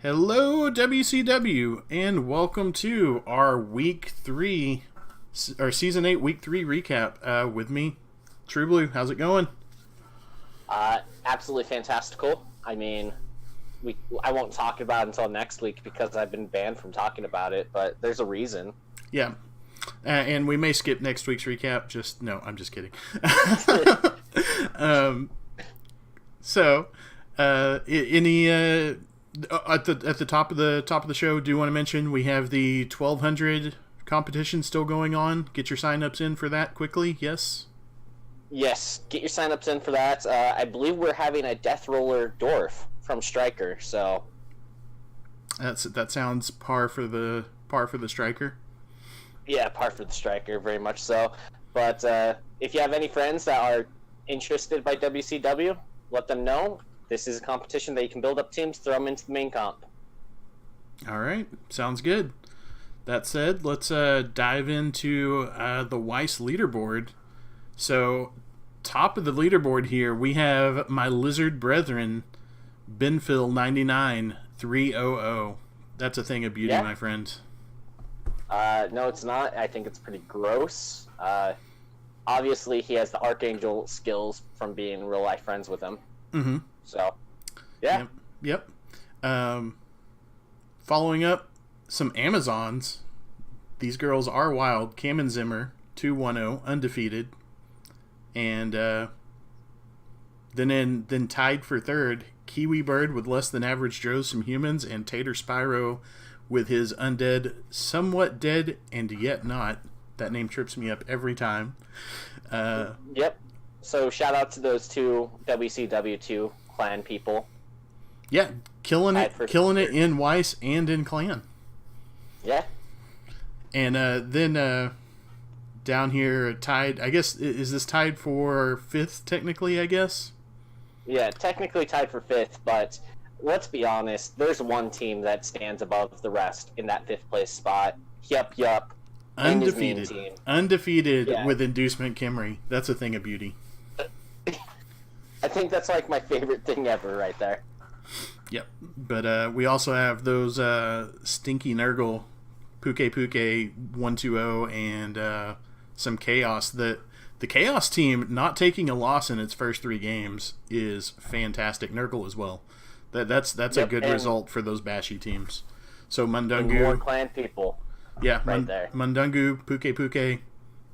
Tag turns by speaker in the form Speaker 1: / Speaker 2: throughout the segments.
Speaker 1: Hello, WCW, and welcome to our Season 8 Week 3 recap with me, True Blue. How's it going?
Speaker 2: Absolutely fantastical. I mean, I won't talk about it until next week because I've been banned from talking about it, but there's a reason.
Speaker 1: Yeah. And we may skip next week's recap. No, I'm just kidding. At the top of the show, do you want to mention we have the 1200 competition still going on? Get your signups in for that quickly. Yes.
Speaker 2: Yes, get your signups in for that. I believe we're having a Death Roller Dwarf from Stryker. So
Speaker 1: that sounds par for the Stryker.
Speaker 2: Yeah, par for the Stryker, very much so. But if you have any friends that are interested by WCW, let them know. This is a competition that you can build up teams, throw them into the main comp.
Speaker 1: All right, sounds good. That said, let's dive into the Weiss leaderboard. So, top of the leaderboard here, we have my lizard brethren, Benphil 99300. That's a thing of beauty, my friend.
Speaker 2: No, it's not. I think it's pretty gross. Obviously, he has the Archangel skills from being real-life friends with him.
Speaker 1: Mm-hmm.
Speaker 2: So, yeah.
Speaker 1: Yep. Following up, some Amazons. These girls are wild. Cam and Zimmer, 210, undefeated. And then tied for third, Kiwi Bird with Less Than Average Joes Some Humans, and Tater Spyro with his undead, somewhat dead, and yet not. That name trips me up every time.
Speaker 2: Yep. So shout out to those two WCW2 clan people.
Speaker 1: Yeah, killing it in Weiss and in clan.
Speaker 2: Yeah.
Speaker 1: And then down here, tied, I guess, is this tied for fifth, technically, I guess?
Speaker 2: Yeah, technically tied for fifth, but let's be honest, there's one team that stands above the rest in that fifth place spot. Yup.
Speaker 1: Undefeated with Inducement Kimry. That's a thing of beauty.
Speaker 2: I think that's like my favorite thing ever right there.
Speaker 1: Yep. But we also have those Stinky Nurgle, Puke 120, and some Chaos. The Chaos team not taking a loss in its first three games is fantastic. Nurgle as well. That's a good result for those bashy teams. So Mundungu,
Speaker 2: more clan people.
Speaker 1: Yeah,
Speaker 2: right there.
Speaker 1: Mundungu, Puke,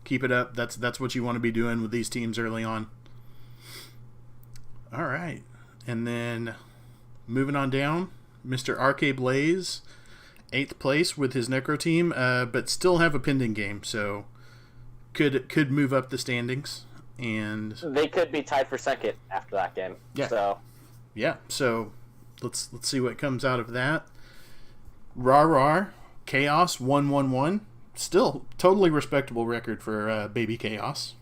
Speaker 1: keep it up. That's what you want to be doing with these teams early on. All right, and then moving on down, Mr. RK Blaze, 8th place with his Necro team, but still have a pending game, so could move up the standings, and
Speaker 2: they could be tied for second after that game.
Speaker 1: Yeah. So let's see what comes out of that. Rar Chaos 111, still totally respectable record for Baby Chaos.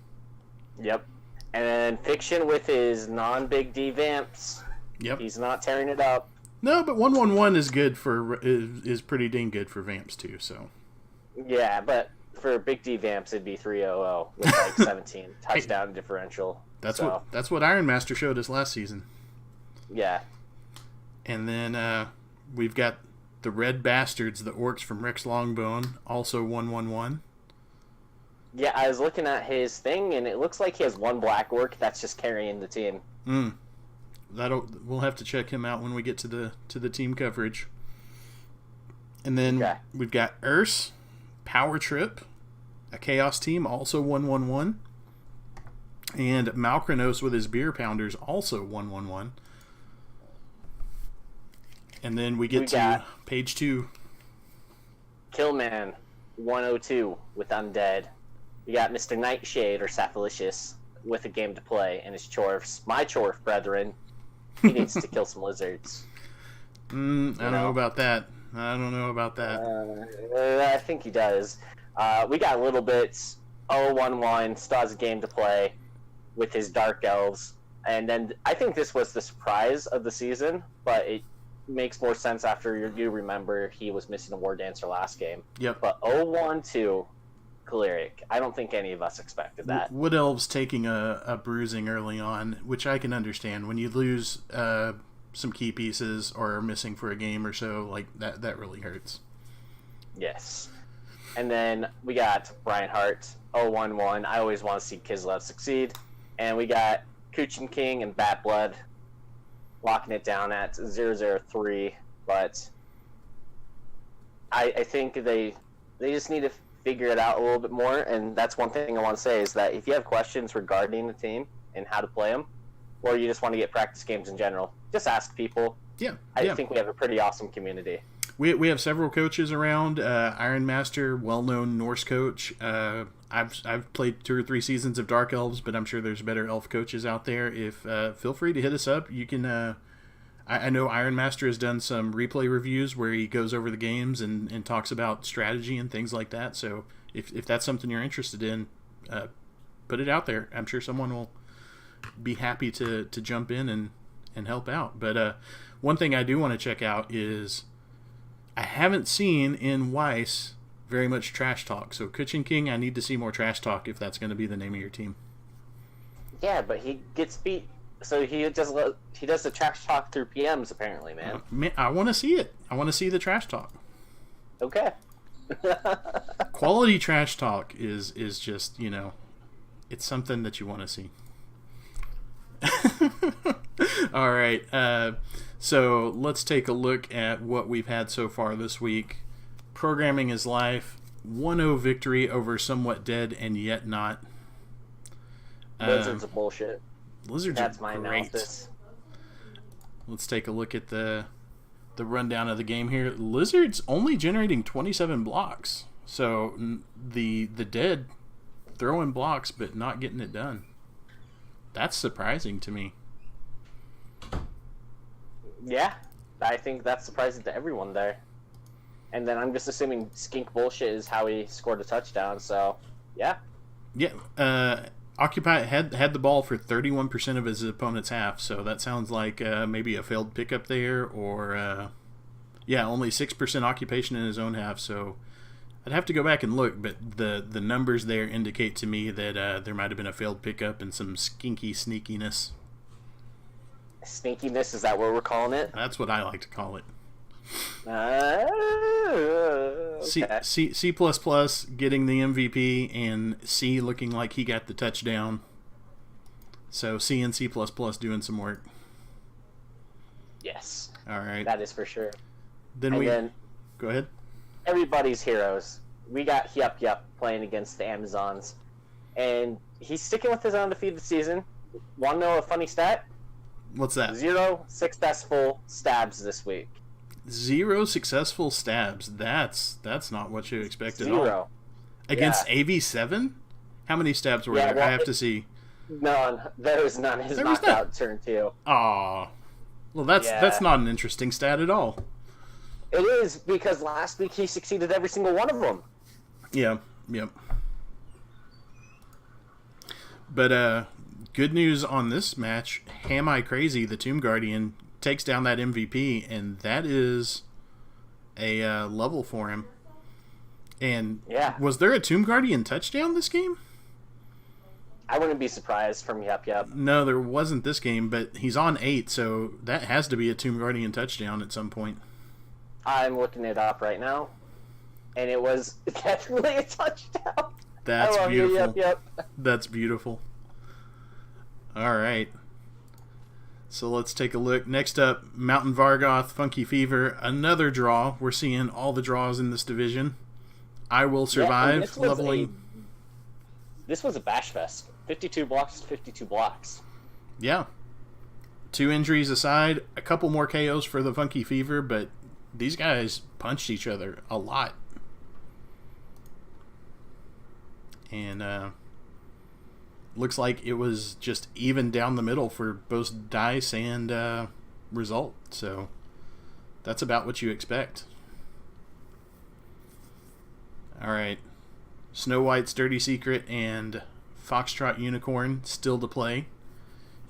Speaker 2: Yep. And then Fiction with his non-Big D Vamps.
Speaker 1: Yep.
Speaker 2: He's not tearing it up.
Speaker 1: No, but 111 is good is pretty dang good for Vamps too, so.
Speaker 2: Yeah, but for Big D Vamps it'd be 300 with like 17 touchdown differential.
Speaker 1: That's what Iron Master showed us last season.
Speaker 2: Yeah.
Speaker 1: And then we've got the Red Bastards, the Orcs from Rex Longbone, also 111.
Speaker 2: Yeah, I was looking at his thing, and it looks like he has one black orc that's just carrying the team.
Speaker 1: We'll have to check him out when we get to the team coverage. And then we've got Urs, Power Trip, a Chaos team, also 111. And Malkranos with his Beer Pounders, also 111. And then we get to page 2.
Speaker 2: Killman 102 with Undead. You got Mr. Nightshade or Saphalicious with a game to play and his Chorfs. My Chorf brethren, he needs to kill some lizards.
Speaker 1: I don't know about that. I
Speaker 2: think he does. We got Little Bits 011, still has a game to play with his Dark Elves. And then I think this was the surprise of the season, but it makes more sense after you remember he was missing a War Dancer last game.
Speaker 1: Yep.
Speaker 2: But 012 Choleric, I don't think any of us expected that.
Speaker 1: Wood Elves taking a bruising early on, which I can understand. When you lose some key pieces or are missing for a game or so, like that really hurts.
Speaker 2: Yes. And then we got Brian Hart, 0-1-1. I always want to see Kislev succeed. And we got Kuchin King and Bat Blood locking it down at 0-0-3. But I think they just need to figure it out a little bit more. And that's one thing I want to say is that if you have questions regarding the team and how to play them, or you just want to get practice games in general, just ask people.
Speaker 1: Yeah.
Speaker 2: I think we have a pretty awesome community.
Speaker 1: We have several coaches around. Iron Master, well-known Norse coach. I've played 2 or 3 seasons of Dark Elves, but I'm sure there's better elf coaches out there. If feel free to hit us up. You can. I know Iron Master has done some replay reviews where he goes over the games and talks about strategy and things like that. So if that's something you're interested in, put it out there. I'm sure someone will be happy to jump in and help out. But one thing I do want to check out is I haven't seen in Weiss very much trash talk. So Kuchin King, I need to see more trash talk if that's going to be the name of your team.
Speaker 2: Yeah, but he gets beat, so he does the trash talk through PMs apparently, man.
Speaker 1: Man, I want to see it. I want to see the trash talk.
Speaker 2: Okay.
Speaker 1: Quality trash talk is just, it's something that you want to see. All right. So let's take a look at what we've had so far this week. Programming is life. 1-0 victory over Somewhat Dead and Yet Not.
Speaker 2: Blizzard's a bullshit.
Speaker 1: Blizzard's
Speaker 2: That's
Speaker 1: are
Speaker 2: my
Speaker 1: great.
Speaker 2: analysis.
Speaker 1: Let's take a look at the rundown of the game here. Lizard's only generating 27 blocks. So the Dead throwing blocks but not getting it done. That's surprising to me.
Speaker 2: Yeah, I think that's surprising to everyone there. And then I'm just assuming Skink Bullshit is how he scored a touchdown, so yeah.
Speaker 1: Yeah, Occupy had the ball for 31% of his opponent's half, so that sounds like maybe a failed pickup there, or only 6% occupation in his own half, so I'd have to go back and look, but the numbers there indicate to me that there might have been a failed pickup and some skinky sneakiness.
Speaker 2: Sneakiness, is that what we're calling it?
Speaker 1: That's what I like to call it.
Speaker 2: Okay.
Speaker 1: C++ getting the MVP and C looking like he got the touchdown. So C and C++ doing some work.
Speaker 2: Yes.
Speaker 1: All right.
Speaker 2: That is for sure.
Speaker 1: Then go ahead.
Speaker 2: Everybody's heroes. We got Yup playing against the Amazons. And he's sticking with his undefeated season. Want to know a funny stat?
Speaker 1: What's that?
Speaker 2: 0 successful stabs this week.
Speaker 1: 0 successful stabs. That's not what you expect at
Speaker 2: 0.
Speaker 1: all. Against AV7? How many stabs were there?
Speaker 2: Well,
Speaker 1: I have to see.
Speaker 2: None. There was none. His knockout turn 2.
Speaker 1: Aw. Well, that's not an interesting stat at all.
Speaker 2: It is, because last week he succeeded every single one of them.
Speaker 1: Yeah. Yep. But good news on this match. Am I Crazy, the Tomb Guardian, takes down that MVP, and that is a level for him. And was there a Tomb Guardian touchdown this game?
Speaker 2: I wouldn't be surprised from Yup.
Speaker 1: No, there wasn't this game, but he's on 8, so that has to be a Tomb Guardian touchdown at some point.
Speaker 2: I'm looking it up right now, and it was definitely a touchdown.
Speaker 1: That's beautiful.
Speaker 2: Yup.
Speaker 1: That's beautiful. All right. So let's take a look. Next up, Mountain Vargoth, Funky Fever, another draw. We're seeing all the draws in this division. I Will Survive,
Speaker 2: This was a bash fest. 52 blocks, 52 blocks.
Speaker 1: Yeah. 2 injuries aside, a couple more KOs for the Funky Fever, but these guys punched each other a lot. And looks like it was just even down the middle for both dice and result. So that's about what you expect. All right. Snow White's Dirty Secret and Foxtrot Unicorn still to play.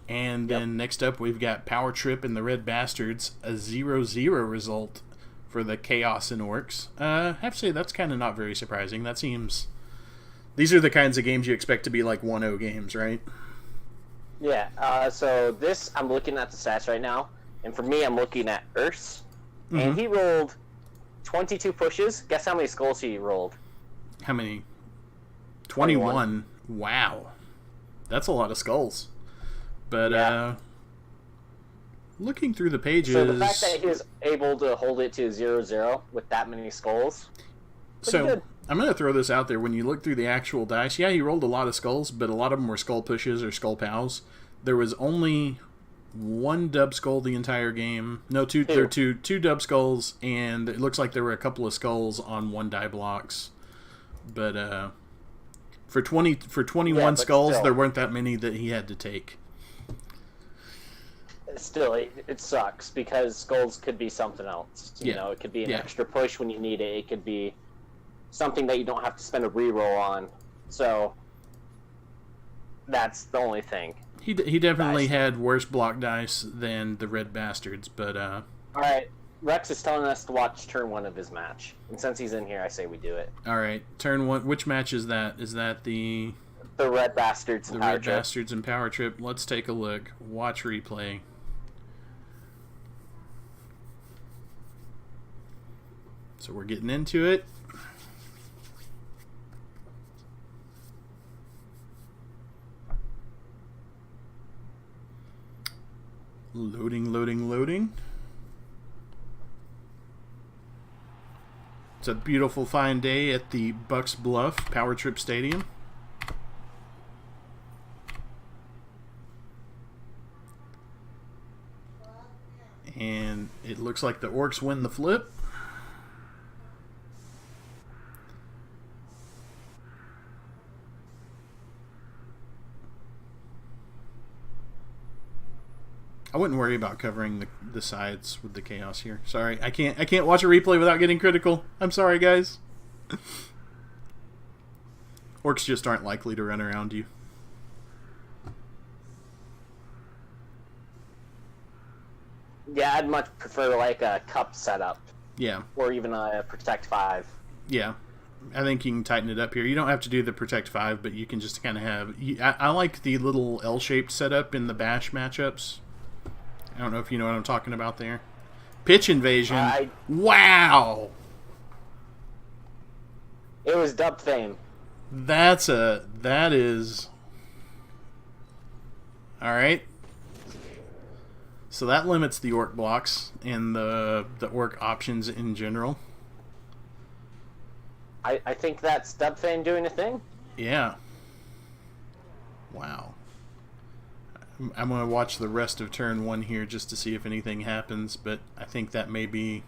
Speaker 1: And then next up we've got Power Trip and the Red Bastards, a 0-0 result for the Chaos and Orcs. I have to say that's kind of not very surprising. That seems... These are the kinds of games you expect to be like 1-0 games, right?
Speaker 2: Yeah, so this, I'm looking at the stats right now. And for me, I'm looking at Urs,
Speaker 1: Mm-hmm.
Speaker 2: and he rolled 22 pushes. Guess how many skulls he rolled?
Speaker 1: How many? 21. Wow. That's a lot of skulls. But,
Speaker 2: Yeah.
Speaker 1: looking through the pages...
Speaker 2: So the fact that he was able to hold it to 0-0 with that many skulls,
Speaker 1: So,
Speaker 2: good.
Speaker 1: I'm going to throw this out there. When you look through the actual dice, yeah, he rolled a lot of skulls, but a lot of them were skull pushes or skull pals. There was only one dub skull the entire game. No, two. There were two dub skulls, and it looks like there were a couple of skulls on one die blocks. But for 21 skulls,
Speaker 2: still.
Speaker 1: there weren't that many that he had to take.
Speaker 2: Still, it sucks because skulls could be something else. You know, it could be an extra push when you need it. It could be something that you don't have to spend a reroll on. So that's the only thing.
Speaker 1: He definitely had worse block dice than the Red Bastards, but...
Speaker 2: All right, Rex is telling us to watch turn 1 of his match. And since he's in here, I say we do it.
Speaker 1: All right, turn 1. Which match is that? Is that the
Speaker 2: Red Bastards and Power Trip?
Speaker 1: The Red Bastards and Power Trip. Let's take a look. Watch replay. So we're getting into it. Loading. It's a beautiful, fine day at the Bucks Bluff Power Trip Stadium. And it looks like the Orcs win the flip. I wouldn't worry about covering the sides with the chaos here. Sorry, I can't watch a replay without getting critical. I'm sorry, guys. Orcs just aren't likely to run around you.
Speaker 2: Yeah, I'd much prefer like a cup setup.
Speaker 1: Yeah.
Speaker 2: Or even a Protect 5.
Speaker 1: Yeah. I think you can tighten it up here. You don't have to do the Protect 5, but you can just kind of have... I like the little L-shaped setup in the Bash matchups. I don't know if you know what I'm talking about there. Pitch Invasion. Wow!
Speaker 2: It was dub fame.
Speaker 1: That is... Alright. So that limits the Orc blocks and the Orc options in general.
Speaker 2: I think that's dub fame doing a thing.
Speaker 1: Yeah. Wow. I'm going to watch the rest of turn 1 here just to see if anything happens, but I think that may be...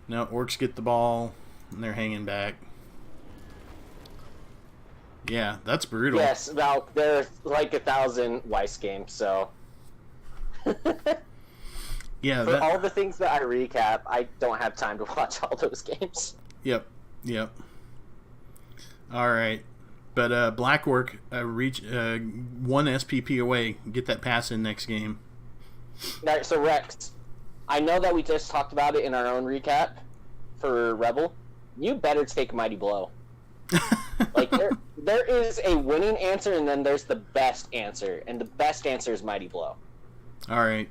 Speaker 1: No, Orcs get the ball, and they're hanging back. Yeah, that's brutal.
Speaker 2: Yes, well, there's like 1,000 Weiss games, so...
Speaker 1: Yeah,
Speaker 2: For all the things that I recap, I don't have time to watch all those games.
Speaker 1: Yep. All right. But Black Orc reach 1 SPP away. Get that pass in next game.
Speaker 2: All right, so Rex, I know that we just talked about it in our own recap for Rebel. You better take Mighty Blow. Like there is a winning answer, and then there's the best answer, and the best answer is Mighty Blow.
Speaker 1: All right.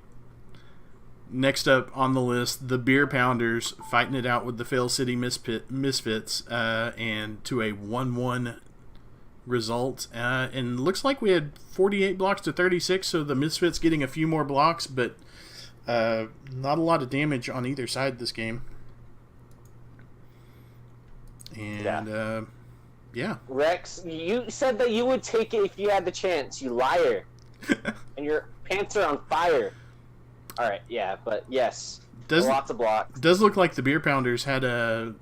Speaker 1: Next up on the list, the Beer Pounders fighting it out with the Fail City Misfits, and to a 1-1 result. And looks like we had 48 blocks to 36, so the Misfits getting a few more blocks, but not a lot of damage on either side this game. And yeah.
Speaker 2: Rex, you said that you would take it if you had the chance, you liar. And your pants are on fire. Alright, yeah, but yes. Lots of blocks.
Speaker 1: Does look like the Beer Pounders had a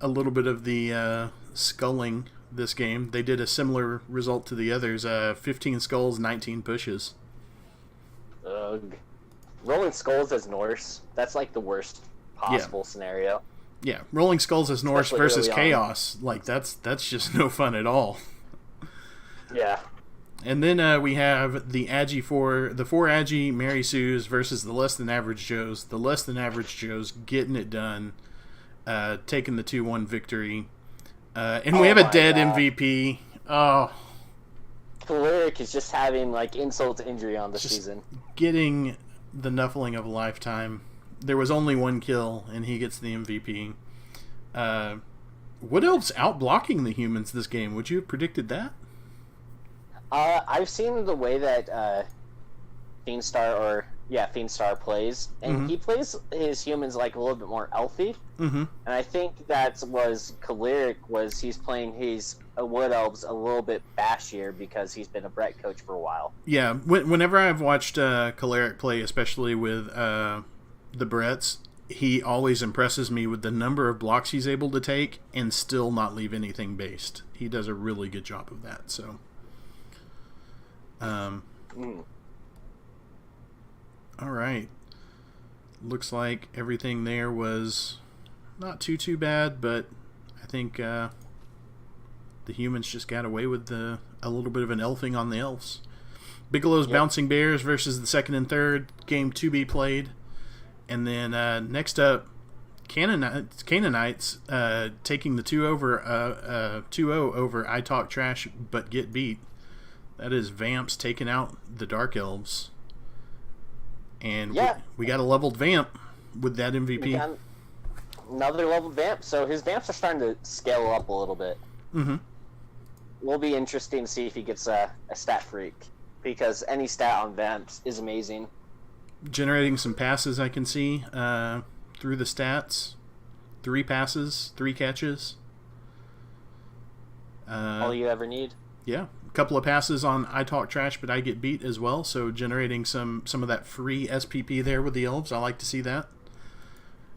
Speaker 1: little bit of the sculling this game. They did a similar result to the others. 15 skulls, 19 pushes.
Speaker 2: Ugh. Rolling skulls as Norse, that's like the worst possible scenario.
Speaker 1: Yeah, rolling skulls as Norse
Speaker 2: Especially
Speaker 1: versus
Speaker 2: early
Speaker 1: Chaos. Like, that's just no fun at all.
Speaker 2: Yeah.
Speaker 1: And then we have the four Agi Mary Sues versus the Less Than Average Joes. The Less Than Average Joes getting it done, taking the 2-1 victory. And we have a dead God. MVP. Oh.
Speaker 2: Lyric is just having like insult to injury on the season.
Speaker 1: Getting the Nuffling of a lifetime. There was only one kill, and he gets the MVP. Wood Elves out-blocking the humans this game. Would you have predicted that?
Speaker 2: I've seen the way that Fiendstar plays, and he plays his humans like a little bit more elfy. And I think that was Choleric, was he's playing his Wood Elves a little bit bashier because he's been a Brett coach for a while.
Speaker 1: Yeah, whenever I've watched Choleric play, especially with the Bretts, he always impresses me with the number of blocks he's able to take and still not leave anything based. He does a really good job of that. So, all right. Looks like everything there was not too bad, but I think the humans just got away with a little bit of an elfing on the elves. Bigelow's Bouncing Bears versus the second and third, game to be played. And then next up, Canaanites taking the 2-0 over I Talk Trash But Get Beat. That is Vamps taking out the Dark Elves. And we got a leveled Vamp with that MVP.
Speaker 2: Another leveled Vamp. So his Vamps are starting to scale up a little bit. Will be interesting to see if he gets a stat freak, because any stat on Vamps is amazing.
Speaker 1: Generating some passes, I can see through the stats. 3 passes, 3 catches.
Speaker 2: All you ever need.
Speaker 1: Yeah, a couple of passes on I Talk Trash But I Get Beat as well, so generating some of that free SPP there with the Elves. I like to see that.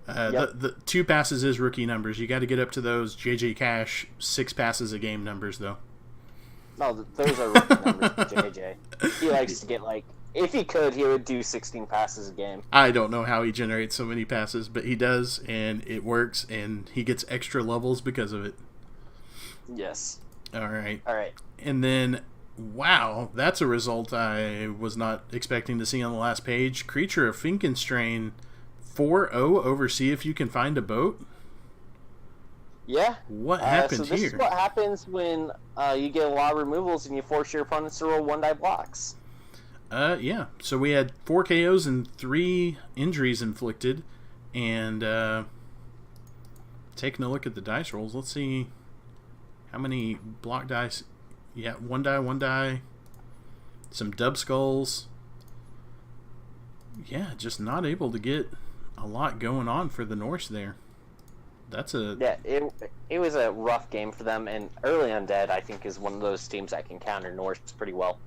Speaker 1: The 2 passes is rookie numbers. You got to get up to those JJ Cash 6 passes a game numbers, though.
Speaker 2: No, those are rookie numbers for JJ. He likes to get, if he could, he would do 16 passes a game.
Speaker 1: I don't know how he generates so many passes, but he does, and it works, and he gets extra levels because of it.
Speaker 2: Yes.
Speaker 1: All right. And then, wow, that's a result I was not expecting to see on the last page. Creature of Finkenstrain 4-0 over See If You Can Find a Boat.
Speaker 2: Yeah.
Speaker 1: What happened
Speaker 2: here? So this is what happens when you get a lot of removals and you force your opponents to roll 1-die blocks.
Speaker 1: Yeah. So we had 4 KOs and 3 injuries inflicted. And taking a look at the dice rolls, let's see how many block dice. Yeah, 1 die. Some dub skulls. Yeah, just not able to get a lot going on for the Norse there.
Speaker 2: It was a rough game for them, and early Undead, I think, is one of those teams that can counter Norse pretty well.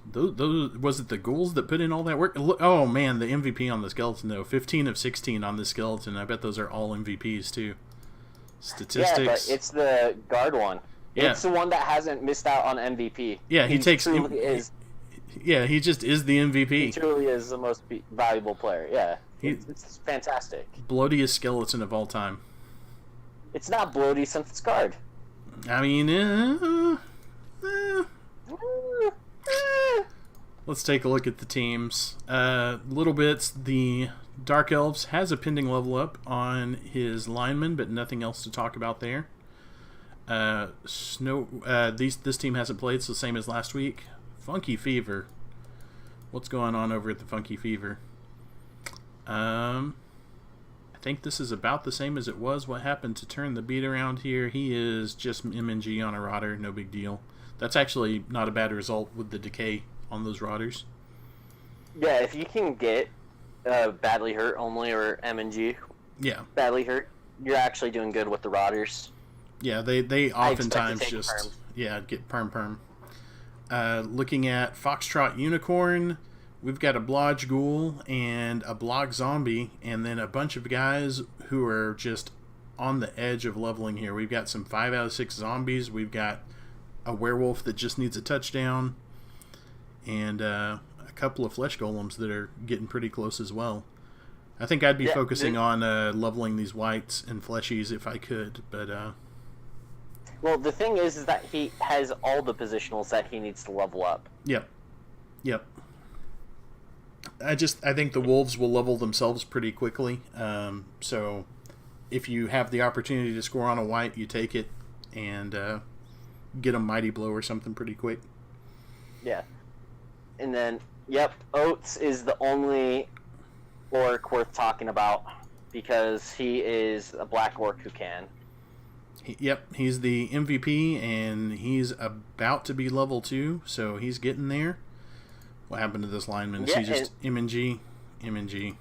Speaker 1: Those was it the ghouls that put in all that work? Oh man, the MVP on the skeleton though, 15 of 16 on the skeleton. I bet those are all MVPs too. Statistics.
Speaker 2: Yeah, but it's the guard one.
Speaker 1: Yeah.
Speaker 2: It's the one that hasn't missed out on MVP.
Speaker 1: Yeah, he just is the MVP.
Speaker 2: He truly is the most valuable player. Yeah, it's fantastic.
Speaker 1: Bloatiest skeleton of all time.
Speaker 2: It's not bloaty since it's guard.
Speaker 1: I mean, let's take a look at the teams. Little bits. The Dark Elves has a pending level up on his lineman, but nothing else to talk about there. This team hasn't played, so same as last week. Funky Fever. What's going on over at the Funky Fever? I think this is about the same as it was. What happened to turn the beat around here? He is just MNG on a rotter, no big deal. That's actually not a bad result with the decay on those rotters.
Speaker 2: Yeah, if you can get badly hurt only or MNG, badly hurt, you're actually doing good with the rotters.
Speaker 1: Yeah, they oftentimes just get perm. Looking at Foxtrot Unicorn, we've got a Blodge Ghoul and a Blog Zombie, and then a bunch of guys who are just on the edge of leveling here. We've got some 5 out of 6 zombies. We've got a werewolf that just needs a touchdown, and a couple of flesh golems that are getting pretty close as well. I think I'd be focusing on leveling these whites and fleshies if I could, but...
Speaker 2: Well, the thing is that he has all the positionals that he needs to level up.
Speaker 1: Yep. I think the wolves will level themselves pretty quickly. So if you have the opportunity to score on a white, you take it and get a mighty blow or something pretty quick.
Speaker 2: Yeah. And then, Oates is the only orc worth talking about because he is a black orc who can.
Speaker 1: Yep, he's the MVP, and he's about to be level 2, so he's getting there. What happened to this lineman? Is he just M&G? M&G.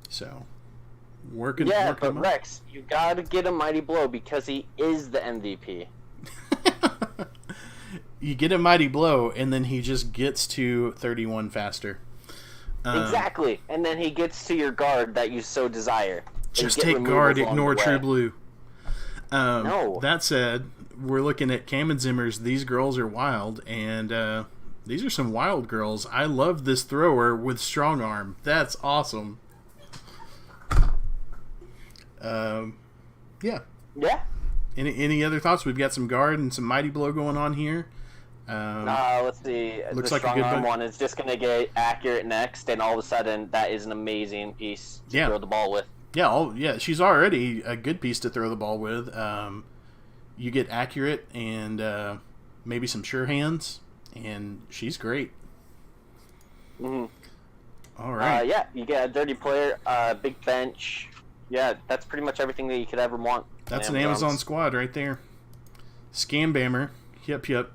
Speaker 1: So, working
Speaker 2: but
Speaker 1: him
Speaker 2: Rex, you gotta get a mighty blow because he is the MVP.
Speaker 1: You get a mighty blow, and then he just gets to 31 faster.
Speaker 2: Exactly, and then he gets to your guard that you so desire.
Speaker 1: Just take guard, ignore True Blue. No. That said, we're looking at Cam and Zimmer's These Girls Are Wild, and these are some wild girls. I love this thrower with strong arm. That's awesome. Yeah.
Speaker 2: Yeah.
Speaker 1: Any other thoughts? We've got some guard and some mighty blow going on here.
Speaker 2: Let's see.
Speaker 1: Looks
Speaker 2: the
Speaker 1: like
Speaker 2: strong
Speaker 1: a good
Speaker 2: arm one is just going to get accurate next, and all of a sudden, that is an amazing piece to throw the ball with.
Speaker 1: Yeah, she's already a good piece to throw the ball with. You get accurate and maybe some sure hands, and she's great.
Speaker 2: Mm-hmm.
Speaker 1: All right.
Speaker 2: You get a dirty player, big bench. Yeah, that's pretty much everything that you could ever want.
Speaker 1: That's an Amazon squad right there. Scambammer. Yep.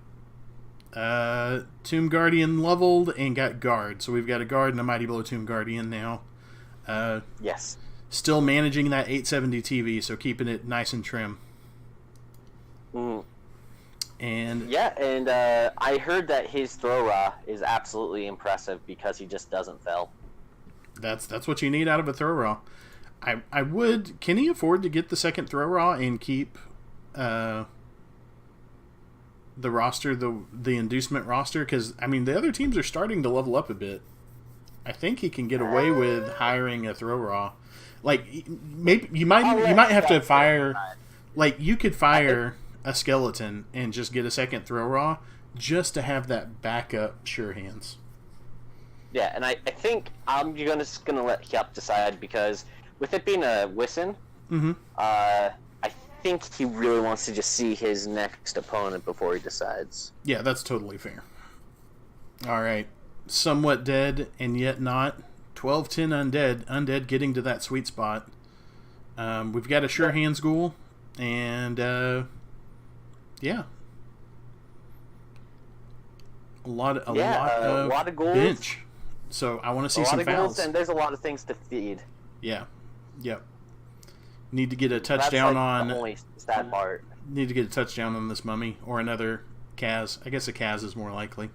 Speaker 1: Tomb Guardian leveled and got guard. So we've got a guard and a Mighty Blow Tomb Guardian now.
Speaker 2: Yes.
Speaker 1: Still managing that 870 TV, so keeping it nice and trim.
Speaker 2: Mm.
Speaker 1: And
Speaker 2: I heard that his throw raw is absolutely impressive because he just doesn't fail.
Speaker 1: That's what you need out of a throw raw. I would. Can he afford to get the second throw raw and keep the roster, the inducement roster? Because I mean, the other teams are starting to level up a bit. I think he can get away with hiring a throw raw. Like maybe you might have to fire. Like you could fire a skeleton and just get a second throw raw just to have that backup sure hands.
Speaker 2: Yeah, and I think I'm just gonna let Hyup decide because with it being a Wison, I think he really wants to just see his next opponent before he decides.
Speaker 1: Yeah, that's totally fair. All right. Somewhat dead and yet not. 12-10 undead. Undead getting to that sweet spot. We've got a sure hands ghoul. And, yeah. A lot of
Speaker 2: ghouls.
Speaker 1: bench. So I want to see some fouls.
Speaker 2: And there's a lot of things to feed.
Speaker 1: Yeah. Yep. Need to get a touchdown on.
Speaker 2: The only stat part.
Speaker 1: Need to get a touchdown on this mummy or another Kaz. I guess a Kaz is more likely.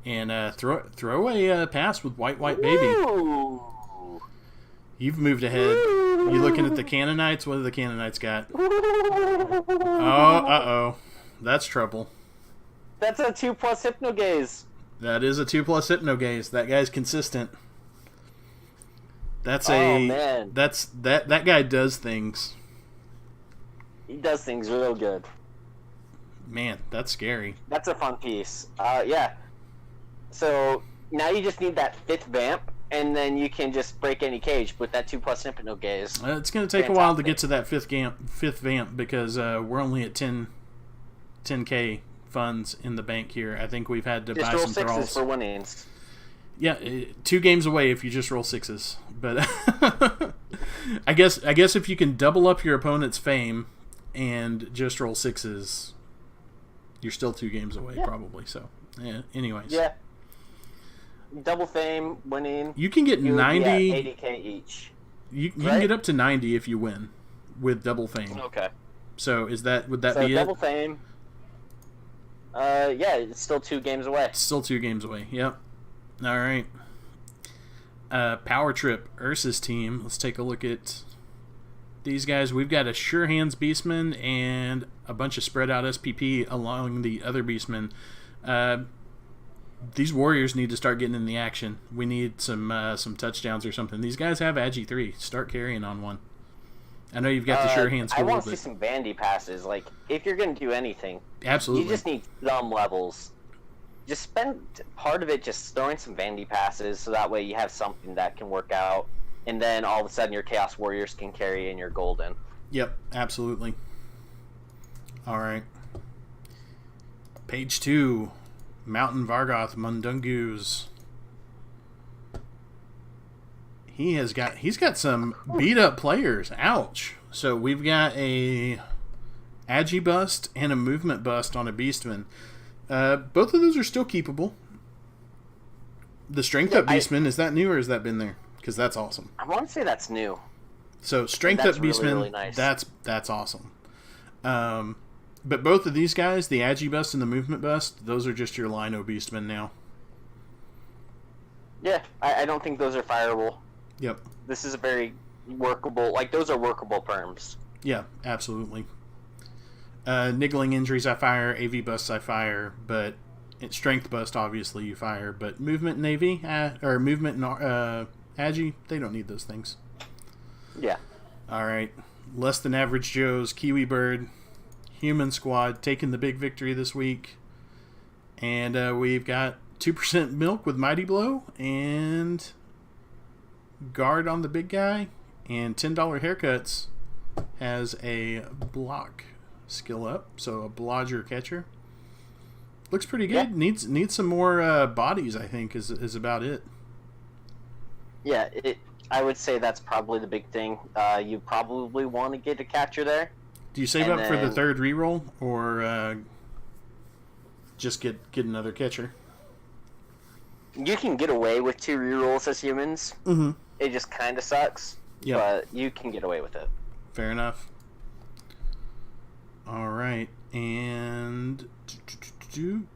Speaker 1: And throw a pass with white baby.
Speaker 2: Ooh.
Speaker 1: You've moved ahead. You looking at the Canaanites? What do the Canaanites got? Oh, that's trouble.
Speaker 2: That's a 2+ hypnogaze.
Speaker 1: That is a 2+ hypnogaze. That guy's consistent. That guy does things.
Speaker 2: He does things real good.
Speaker 1: Man, that's scary.
Speaker 2: That's a fun piece. Yeah. So now you just need that 5th vamp, and then you can just break any cage with that 2+ hypnogaze.
Speaker 1: It's going to take a while to get to that 5th vamp because we're only at 10K funds in the bank here. I think we've had to buy some thralls.
Speaker 2: Just roll 6s for winnings.
Speaker 1: Yeah, 2 games away if you just roll 6s. But I guess if you can double up your opponent's fame and just roll 6s, you're still 2 games away probably. So, yeah. Anyways.
Speaker 2: Yeah. Double fame, winning.
Speaker 1: You can get 90.
Speaker 2: 80K each.
Speaker 1: You can get up to 90 if you win with double fame.
Speaker 2: Okay.
Speaker 1: So would that be
Speaker 2: double
Speaker 1: it?
Speaker 2: Fame. Yeah, it's still 2 games away.
Speaker 1: It's still 2 games away. Yep. All right. Power Trip, Ursa's team. Let's take a look at these guys. We've got a Sure Hands Beastman and a bunch of spread out SPP along the other Beastmen. These Warriors need to start getting in the action. We need some touchdowns or something. These guys have Agi 3. Start carrying on one. I know you've got the Sure Hands.
Speaker 2: I want to see some bandy passes. Like, if you're going to do anything,
Speaker 1: absolutely,
Speaker 2: you just need some levels. Just spend part of it just throwing some bandy passes, so that way you have something that can work out, and then all of a sudden your Chaos Warriors can carry in your golden.
Speaker 1: Yep, absolutely. All right. Page 2. Mountain Vargoth Mundungus. He's got some beat up players. Ouch. So we've got a Agi bust and a movement bust on a Beastman. Both of those are still keepable. The Strength Up Beastman, is that new or has that been there? Because that's awesome.
Speaker 2: I want to say that's new.
Speaker 1: So Strength Up Beastman,
Speaker 2: really nice.
Speaker 1: That's awesome. But both of these guys, the Agi bust and the movement bust, those are just your Lino Beastmen now.
Speaker 2: Yeah, I don't think those are fireable.
Speaker 1: Yep.
Speaker 2: This is a very workable, like those are workable perms.
Speaker 1: Yeah, absolutely. Niggling injuries I fire, AV busts I fire, but strength bust obviously you fire, but movement and AV, or movement and Agi, they don't need those things.
Speaker 2: Yeah.
Speaker 1: Alright. Less than average Joe's Kiwi Bird, Human Squad taking the big victory this week. And we've got 2% milk with Mighty Blow and guard on the big guy, and $10 haircuts has a block skill up, so a blodger catcher. Looks pretty good. Yeah. Needs some more bodies, I think, is about it.
Speaker 2: Yeah, I would say that's probably the big thing. You probably want to get a catcher there.
Speaker 1: Do you save up for the third reroll, or just get another catcher?
Speaker 2: You can get away with 2 rerolls as humans.
Speaker 1: Mm-hmm.
Speaker 2: It just kind of sucks, but you can get away with it.
Speaker 1: Fair enough. All right, and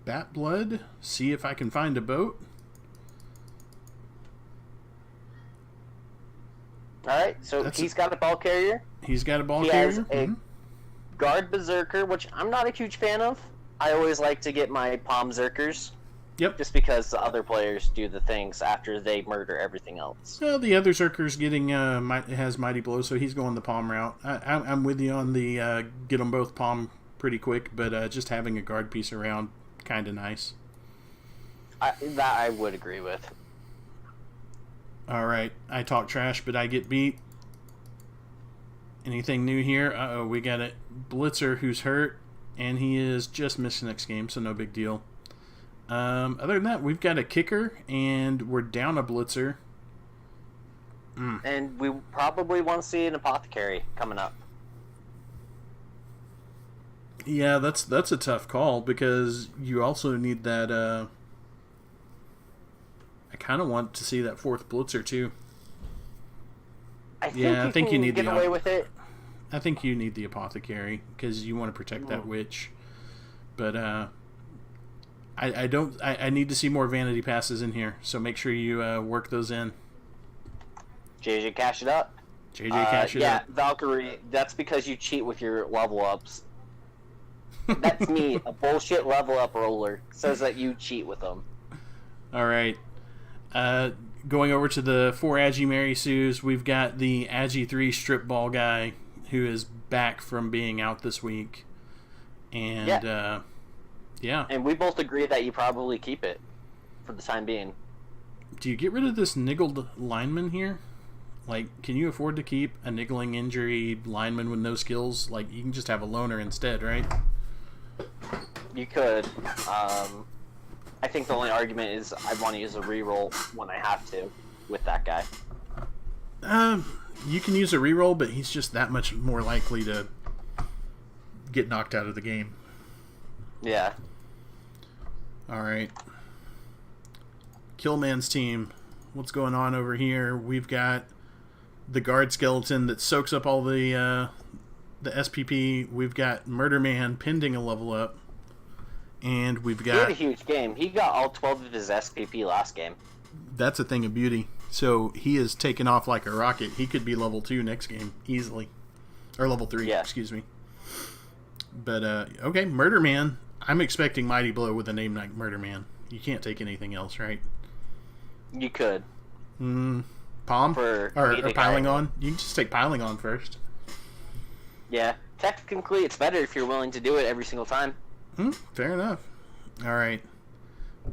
Speaker 1: Bat Blood. See if I can find a boat.
Speaker 2: All right, so he's got a ball carrier.
Speaker 1: He's got a ball carrier.
Speaker 2: He has a guard berserker, which I'm not a huge fan of. I always like to get my palm zerkers.
Speaker 1: Yep.
Speaker 2: Just because the other players do the things after they murder everything else.
Speaker 1: Well, the other Zerker's getting has Mighty Blow, so he's going the palm route. I'm with you on the get them both palm pretty quick, but just having a guard piece around, kind of nice.
Speaker 2: That I would agree with.
Speaker 1: All right, I talk trash, but I get beat. Anything new here? Uh-oh, we got a Blitzer who's hurt, and he is just missing next game, so no big deal. Other than that, we've got a kicker, and we're down a Blitzer.
Speaker 2: And we probably want to see an apothecary coming up.
Speaker 1: Yeah, that's a tough call, because you also need that, I kind of want to see that 4th Blitzer, too.
Speaker 2: I think you need get away with it.
Speaker 1: I think you need the apothecary, because you want to protect that witch. But, I need to see more vanity passes in here, so make sure you work those in.
Speaker 2: JJ, cash it up.
Speaker 1: JJ, cash it up.
Speaker 2: Yeah, Valkyrie, that's because you cheat with your level ups. That's me, a bullshit level up roller. Says that you cheat with them.
Speaker 1: All right. Going over to the 4 Agi Mary Sues, we've got the Agi 3 strip ball guy who is back from being out this week. And, yeah.
Speaker 2: And we both agree that you probably keep it for the time being.
Speaker 1: Do you get rid of this niggled lineman here? Like, can you afford to keep a niggling injury lineman with no skills? Like, you can just have a loner instead, right?
Speaker 2: You could. I think the only argument is I want to use a reroll when I have to with that guy.
Speaker 1: You can use a reroll, but he's just that much more likely to get knocked out of the game.
Speaker 2: Yeah.
Speaker 1: Alright. Killman's team. What's going on over here? We've got the guard skeleton that soaks up all the SPP. We've got Murder Man pending a level up. And we've got...
Speaker 2: He had a huge game. He got all 12 of his SPP last game.
Speaker 1: That's a thing of beauty. So he is taking off like a rocket. He could be level 2 next game, easily. Or level 3, excuse me. But, okay, Murder Man. I'm expecting Mighty Blow with a name like Murder Man. You can't take anything else, right?
Speaker 2: You could.
Speaker 1: Palm? Or Piling On? You can just take Piling On first.
Speaker 2: Yeah. Technically, it's better if you're willing to do it every single time.
Speaker 1: Fair enough. All right.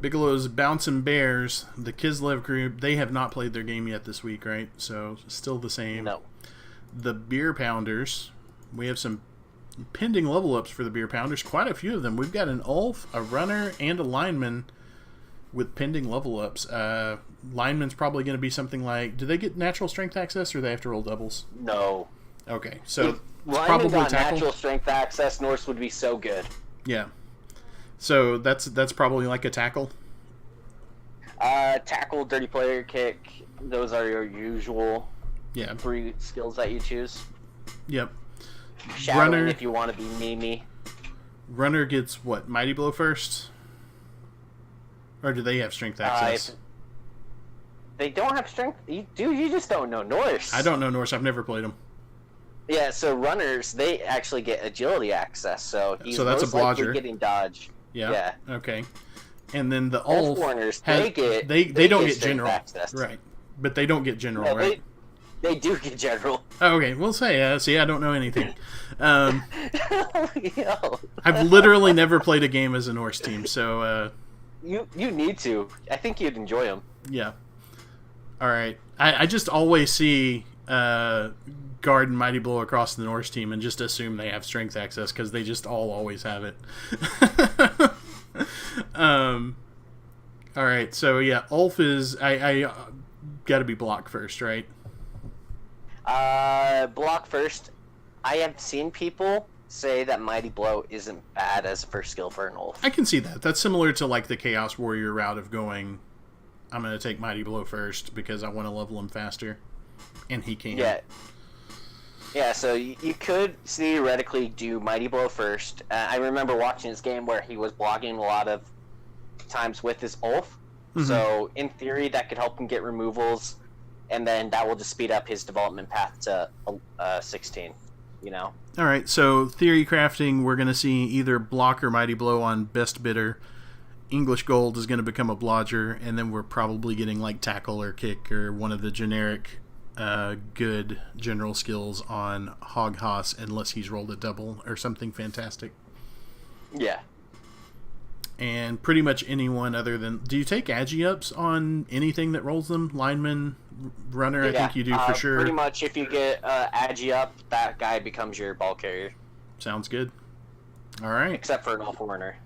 Speaker 1: Bigelow's Bouncing Bears, the Kislev group, they have not played their game yet this week, right? So, still the same.
Speaker 2: No.
Speaker 1: The Beer Pounders, we have some pending level ups for the Beer Pounders. Quite a few of them. We've got an Ulf, a Runner, and a Lineman with pending level ups. Lineman's probably going to be something like, do they get natural strength access or do they have to roll doubles?
Speaker 2: No.
Speaker 1: Okay, so
Speaker 2: If
Speaker 1: it's
Speaker 2: Lineman
Speaker 1: probably
Speaker 2: got
Speaker 1: tackle.
Speaker 2: natural strength access, Norse would be so good.
Speaker 1: Yeah. So that's probably like a tackle.
Speaker 2: Tackle, dirty player, kick. Those are your usual 3 skills that you choose.
Speaker 1: Yep.
Speaker 2: Shadowing
Speaker 1: Runner,
Speaker 2: if you want to be Mimi.
Speaker 1: Runner gets what? Mighty Blow first? Or do they have strength access?
Speaker 2: They don't have strength. You just don't know Norse.
Speaker 1: I don't know Norse. I've never played them.
Speaker 2: Yeah, so runners, they actually get agility access. So he's
Speaker 1: that's
Speaker 2: most
Speaker 1: a
Speaker 2: likely
Speaker 1: blodger.
Speaker 2: getting dodge.
Speaker 1: Yeah. Okay. And then the
Speaker 2: Ulf
Speaker 1: Ulf
Speaker 2: Warners,
Speaker 1: they don't get general
Speaker 2: access.
Speaker 1: Right, but they don't get general,
Speaker 2: No,
Speaker 1: right?
Speaker 2: They do get general.
Speaker 1: Oh, okay, we'll say. See, I don't know anything.
Speaker 2: Yo.
Speaker 1: I've literally never played a game as a Norse team, so
Speaker 2: You need to. I think you'd enjoy them.
Speaker 1: yeah. All right, I just always see Guard and Mighty Blow across the Norse team and just assume they have strength access because they just always have it. All right, so yeah, Ulf is I got to be block first, right?
Speaker 2: Block first. I have seen people say that Mighty Blow isn't bad as a first skill for an Ulf.
Speaker 1: I can see that. That's similar to like the Chaos Warrior route of going, I'm going to take Mighty Blow first because I want to level him faster, and he can.
Speaker 2: Yeah, so you could theoretically do Mighty Blow first. I remember watching this game where he was blocking a lot of times with his Ulf. Mm-hmm. So in theory, that could help him get removals, and then that will just speed up his development path to 16. You know.
Speaker 1: All right. So theory crafting, we're going to see either block or Mighty Blow on best bidder. English Gold is going to become a blodger, and then we're probably getting like tackle or kick or one of the generic good general skills on Hog Haas, unless he's rolled a double or something fantastic.
Speaker 2: Yeah.
Speaker 1: And pretty much anyone other than... Do you take agi-ups on anything that rolls them? Lineman, runner, I think you do for sure.
Speaker 2: Pretty much if you get agi up, that guy becomes your ball carrier.
Speaker 1: Sounds good. All right.
Speaker 2: Except for an Ulf Warner.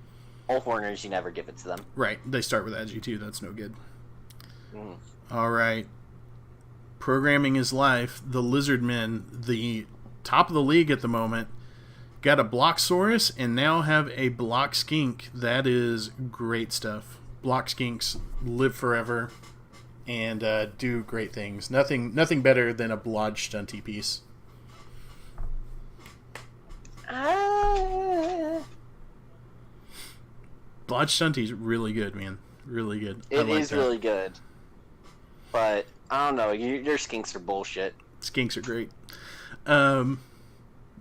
Speaker 2: Ulf Warners, you never give it to them.
Speaker 1: Right. They start with agi too. That's no good.
Speaker 2: Mm.
Speaker 1: All right. Programming is life. The Lizardmen, the top of the league at the moment, got a Blocksaurus and now have a Block Skink. That is great stuff. Block Skinks live forever and do great things. Nothing better than a Blodge Stunty piece. Blodge Stunty's really good, man. Really good.
Speaker 2: It is really good. But I don't know. Your skinks are bullshit.
Speaker 1: Skinks are great.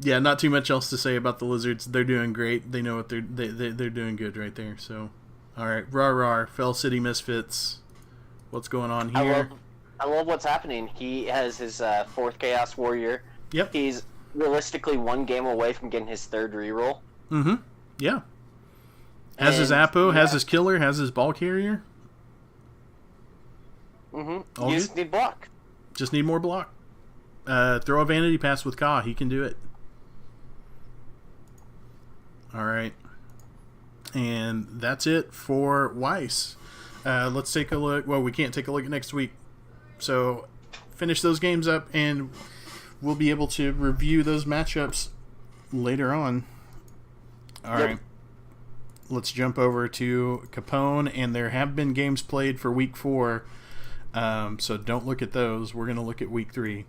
Speaker 1: Yeah, not too much else to say about the Lizards. They're doing great. They know what they're doing good right there. So, all right, rawr, Fell City Misfits. What's going on here?
Speaker 2: I love what's happening. He has his 4th Chaos Warrior.
Speaker 1: Yep.
Speaker 2: He's realistically 1 game away from getting his 3rd reroll.
Speaker 1: Mm-hmm. Yeah. Has his Apo, has his Killer, has his Ball Carrier.
Speaker 2: Mm-hmm. You just need block.
Speaker 1: Just need more block. Throw a Vanity Pass with Ka. He can do it. All right. And that's it for Weiss. Let's take a look. Well, we can't take a look at next week. So finish those games up, and we'll be able to review those matchups later on. All right. Let's jump over to Capone, and there have been games played for week 4. So don't look at those. We're going to look at week 3.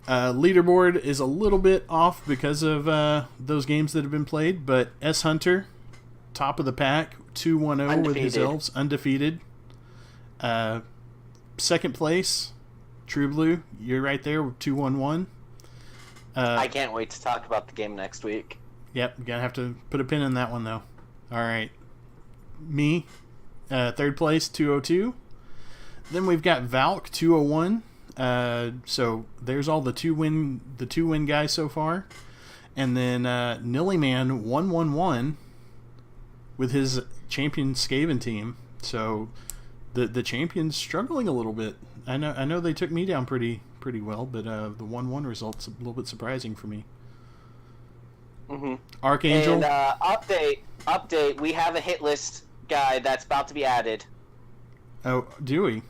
Speaker 1: Leaderboard is a little bit off because of those games that have been played, but S Hunter, top of the pack, 2-1-0 with his elves, undefeated. Second place, True Blue, you're right there with 2-1-1.
Speaker 2: I can't wait to talk about the game next week.
Speaker 1: Yep, you're going to have to put a pin in that one, though. All right. Me, third place, 2-0-2. Then we've got Valk, 2-0-1. So there's all the two win guys so far, and then Nillyman 1-1-1 with his champion Skaven team. So the champion's struggling a little bit. I know they took me down pretty well, but the 1-1 result's a little bit surprising for me.
Speaker 2: Mm-hmm.
Speaker 1: Archangel.
Speaker 2: And update. We have a hit list guy that's about to be added.
Speaker 1: Oh, do we?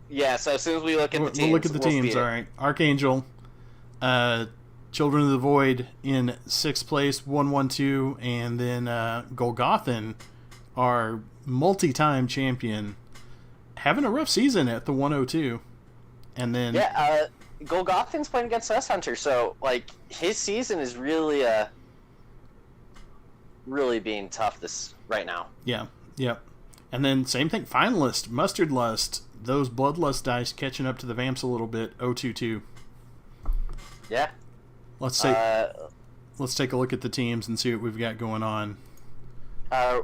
Speaker 2: Yeah. So as soon as we look at the teams,
Speaker 1: we'll look at the teams.
Speaker 2: see it.
Speaker 1: All right. Archangel, Children of the Void in 6th place, 112, and then Golgothan, our multi-time champion, having a rough season at the 102. And then
Speaker 2: Golgothan's playing against S Hunter, so like his season is really being tough right now.
Speaker 1: Yeah, yep. And then same thing, finalist, Mustard Lust, those Bloodlust dice catching up to the Vamps a little bit, 022.
Speaker 2: Yeah.
Speaker 1: Let's take a look at the teams and see what we've got going on.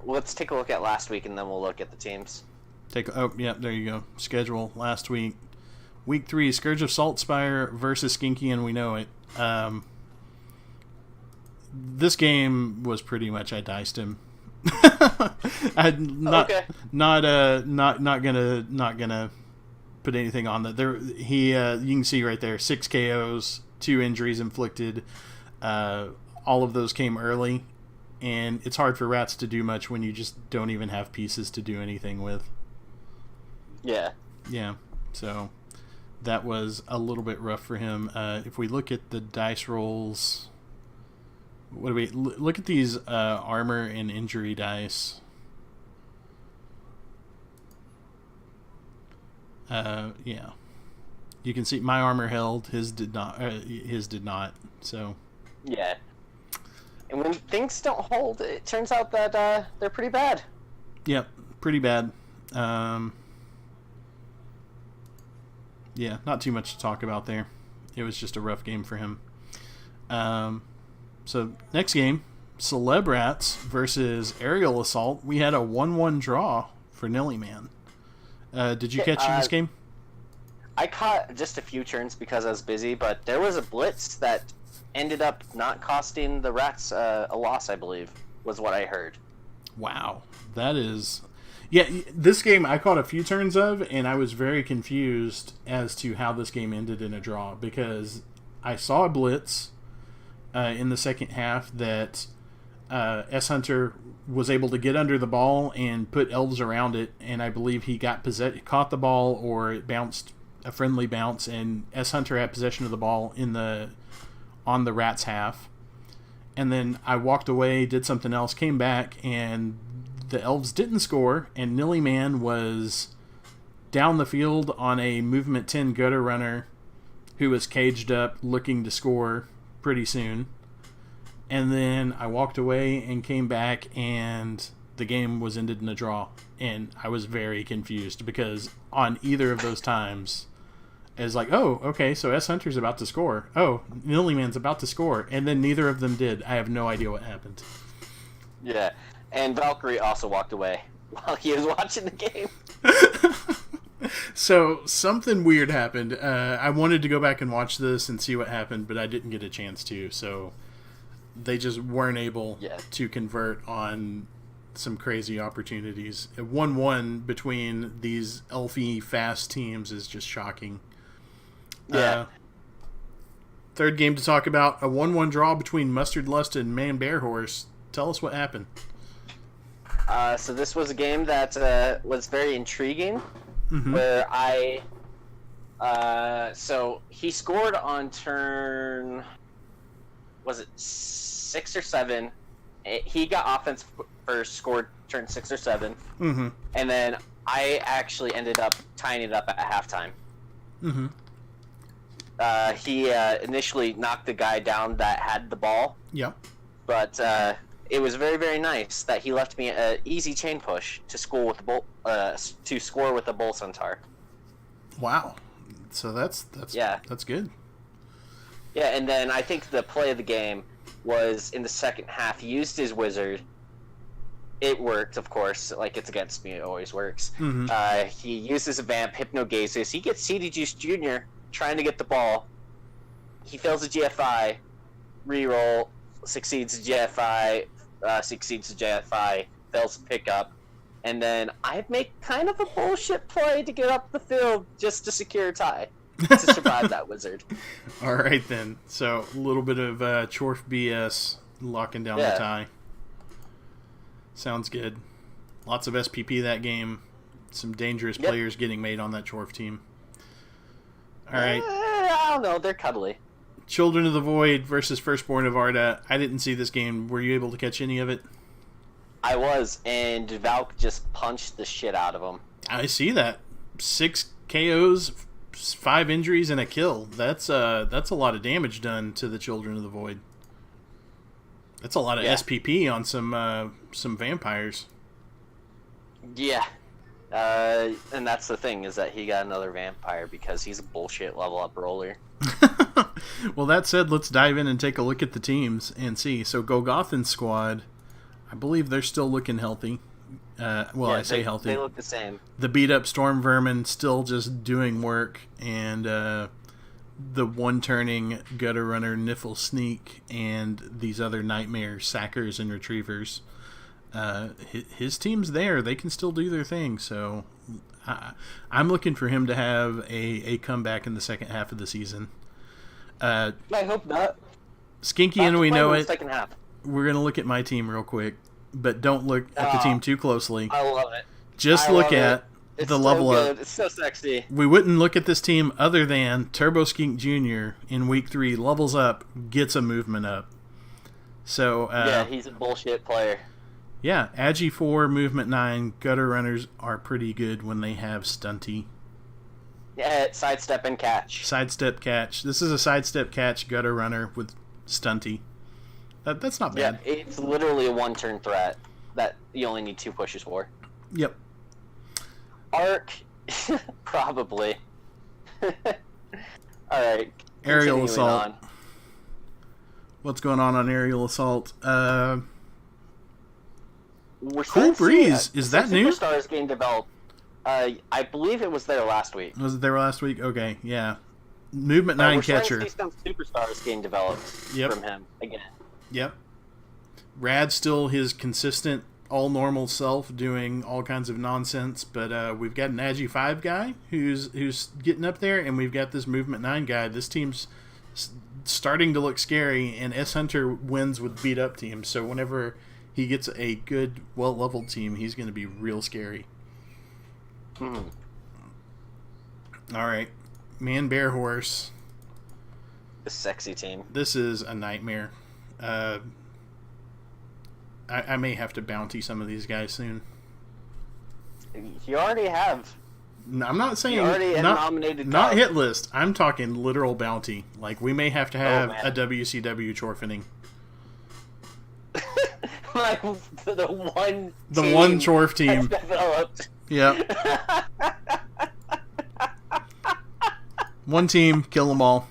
Speaker 2: Let's take a look at last week, and then we'll look at the teams.
Speaker 1: There you go. Schedule last week. Week 3, Scourge of Saltspire versus Skinky, and we know it. This game was pretty much I diced him. Not gonna put anything on that. You can see right there 6 KOs, 2 injuries inflicted. All of those came early, and it's hard for Rats to do much when you just don't even have pieces to do anything with.
Speaker 2: Yeah.
Speaker 1: Yeah. So that was a little bit rough for him. If we look at the dice rolls, what do we look at these armor and injury dice? Yeah, you can see my armor held. His did not. So
Speaker 2: yeah, and when things don't hold, it turns out that they're pretty bad.
Speaker 1: Yep, pretty bad. Yeah, not too much to talk about there. It was just a rough game for him. So next game, Celebrats versus Aerial Assault. We had a 1-1 draw for Nillyman. Did you catch this game?
Speaker 2: I caught just a few turns because I was busy, but there was a blitz that ended up not costing the Rats a loss, I believe, was what I heard.
Speaker 1: Wow. That is... Yeah, this game I caught a few turns of, and I was very confused as to how this game ended in a draw, because I saw a blitz in the second half that S Hunter was able to get under the ball and put elves around it, and I believe he caught the ball, or it bounced a friendly bounce, and S Hunter had possession of the ball on the Rats half. And then I walked away, did something else, came back, and the elves didn't score, and Nillyman was down the field on a movement 10 gutter runner who was caged up looking to score pretty soon. And then I walked away and came back, and the game was ended in a draw. And I was very confused, because on either of those times, it's like, oh, okay, so S Hunter's about to score. Oh, Nillyman's about to score. And then neither of them did. I have no idea what happened.
Speaker 2: Yeah, and Valkyrie also walked away while he was watching the game.
Speaker 1: So something weird happened. I wanted to go back and watch this and see what happened, but I didn't get a chance to. So they just weren't able to convert on some crazy opportunities. A 1-1 between these elfy fast teams is just shocking.
Speaker 2: Yeah.
Speaker 1: Third game to talk about, a 1-1 draw between Mustard Lust and Man Bear Horse. Tell us what happened.
Speaker 2: So this was a game that was very intriguing, where so he scored on turn, was it 6 or 7? He got offense first, scored turn 6 or 7, and then I actually ended up tying it up at halftime. He initially knocked the guy down that had the ball.
Speaker 1: Yep.
Speaker 2: But it was very, very nice that he left me an easy chain push to score with the bull centaur. Wow.
Speaker 1: So that's good.
Speaker 2: Yeah, and then I think the play of the game was in the second half. He used his wizard. It worked, of course. Like, it's against me, it always works. He uses a vamp, Hypnogazus. He gets CD Juice Jr. trying to get the ball. He fails a GFI, reroll, succeeds a GFI, fails to pick up, and then I make kind of a bullshit play to get up the field just to secure a tie to survive that wizard.
Speaker 1: All right, then. So a little bit of Chorf BS locking down the tie. Sounds good. Lots of SPP that game. Some dangerous players getting made on that Chorf team. All right.
Speaker 2: I don't know. They're cuddly.
Speaker 1: Children of the Void versus Firstborn of Arda. I didn't see this game. Were you able to catch any of it?
Speaker 2: I was, and Valk just punched the shit out of him.
Speaker 1: I see that. 6 KOs, 5 injuries, and a kill. That's a lot of damage done to the Children of the Void. That's a lot of SPP on some vampires.
Speaker 2: Yeah. And that's the thing, is that he got another vampire because he's a bullshit level up roller.
Speaker 1: Well, that said, let's dive in and take a look at the teams and see. So Golgothan squad, I believe they're still looking healthy. I say healthy.
Speaker 2: They look the same.
Speaker 1: The beat up Storm Vermin still just doing work, and the one turning Gutter Runner, Niffle Sneak, and these other Nightmare Sackers and Retrievers. His team's there. They can still do their thing. So I'm looking for him to have a comeback in the second half of the season.
Speaker 2: I hope not.
Speaker 1: Skinky and we know it.
Speaker 2: Second half.
Speaker 1: We're going to look at my team real quick, but don't look at the team too closely.
Speaker 2: I love it.
Speaker 1: Just look at the level up.
Speaker 2: It's so sexy.
Speaker 1: We wouldn't look at this team other than Turbo Skink Jr. in week 3 levels up, gets a movement up. So
Speaker 2: he's a bullshit player.
Speaker 1: Yeah, Agi 4, movement 9, Gutter Runners are pretty good when they have Stunty.
Speaker 2: Yeah, sidestep and catch.
Speaker 1: Sidestep catch. This is a sidestep catch Gutter Runner with Stunty. That's not bad.
Speaker 2: Yeah, it's literally a one-turn threat that you only need 2 pushes for.
Speaker 1: Yep.
Speaker 2: Arc, probably. Alright.
Speaker 1: Aerial Assault. What's going on Aerial Assault? Cool Breeze. Is that new?
Speaker 2: Superstars getting developed. I believe it was there last week.
Speaker 1: Was it there last week? Okay, yeah. Movement 9 catcher.
Speaker 2: We're starting to see some superstars getting developed from him again.
Speaker 1: Yep. Rad's still his consistent, all normal self, doing all kinds of nonsense. But we've got an Agi 5 guy who's getting up there, and we've got this Movement 9 guy. This team's starting to look scary, and S Hunter wins with beat up teams. So whenever he gets a good, well-leveled team, he's going to be real scary. All right. Man, Bear, Horse.
Speaker 2: The sexy team.
Speaker 1: This is a nightmare. I may have to bounty some of these guys soon.
Speaker 2: You already have.
Speaker 1: No, I'm not saying...
Speaker 2: You already nominated...
Speaker 1: Not hit list. I'm talking literal bounty. Like, we may have to have a WCW chorfening.
Speaker 2: Like the
Speaker 1: one Chorf team
Speaker 2: developed.
Speaker 1: Yep. One team, kill them all.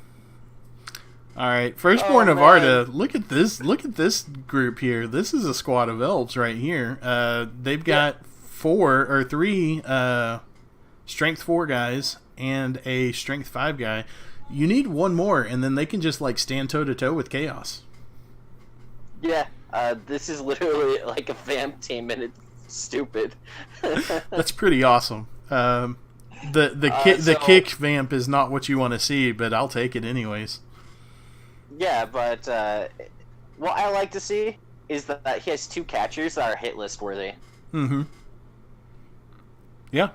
Speaker 1: All right, Firstborn of Arda. Look at this group here. This is a squad of elves right here. They've got 3 strength 4 guys and a strength 5 guy. You need one more, and then they can just like stand toe to toe with Chaos.
Speaker 2: Yeah. This is literally like a vamp team, and it's stupid.
Speaker 1: That's pretty awesome. The kick vamp is not what you want to see, but I'll take it anyways.
Speaker 2: Yeah, but what I like to see is that he has 2 catchers that are hit list worthy.
Speaker 1: Mm-hmm. Yeah.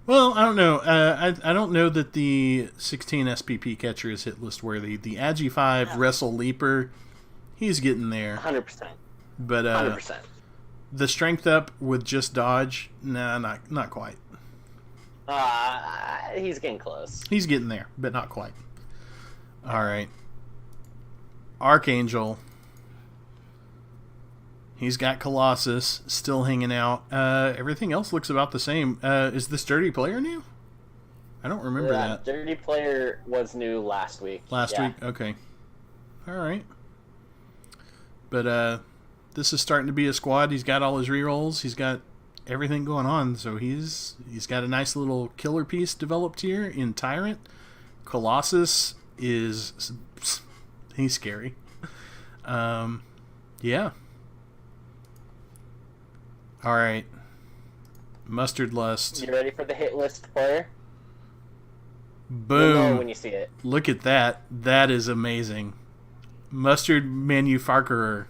Speaker 1: Well, I don't know. I don't know that the 16 SPP catcher is hit list worthy. The Agi 5 Wrestle Leaper, he's getting there.
Speaker 2: 100%.
Speaker 1: But
Speaker 2: 100%.
Speaker 1: The strength up with just dodge, nah, not quite.
Speaker 2: He's getting close.
Speaker 1: He's getting there, but not quite. All right. Archangel. He's got Colossus still hanging out. Everything else looks about the same. Is this Dirty Player new? I don't remember that.
Speaker 2: Dirty Player was new last week.
Speaker 1: Last week? Okay. All right. But this is starting to be a squad. He's got all his rerolls. He's got everything going on. So he's got a nice little killer piece developed here in Tyrant. Colossus is... he's scary. Yeah. All right. Mustard Lust.
Speaker 2: You ready for the hit list player?
Speaker 1: Boom.
Speaker 2: You'll know when you see it.
Speaker 1: Look at that. That is amazing. Mustard Manufacturer,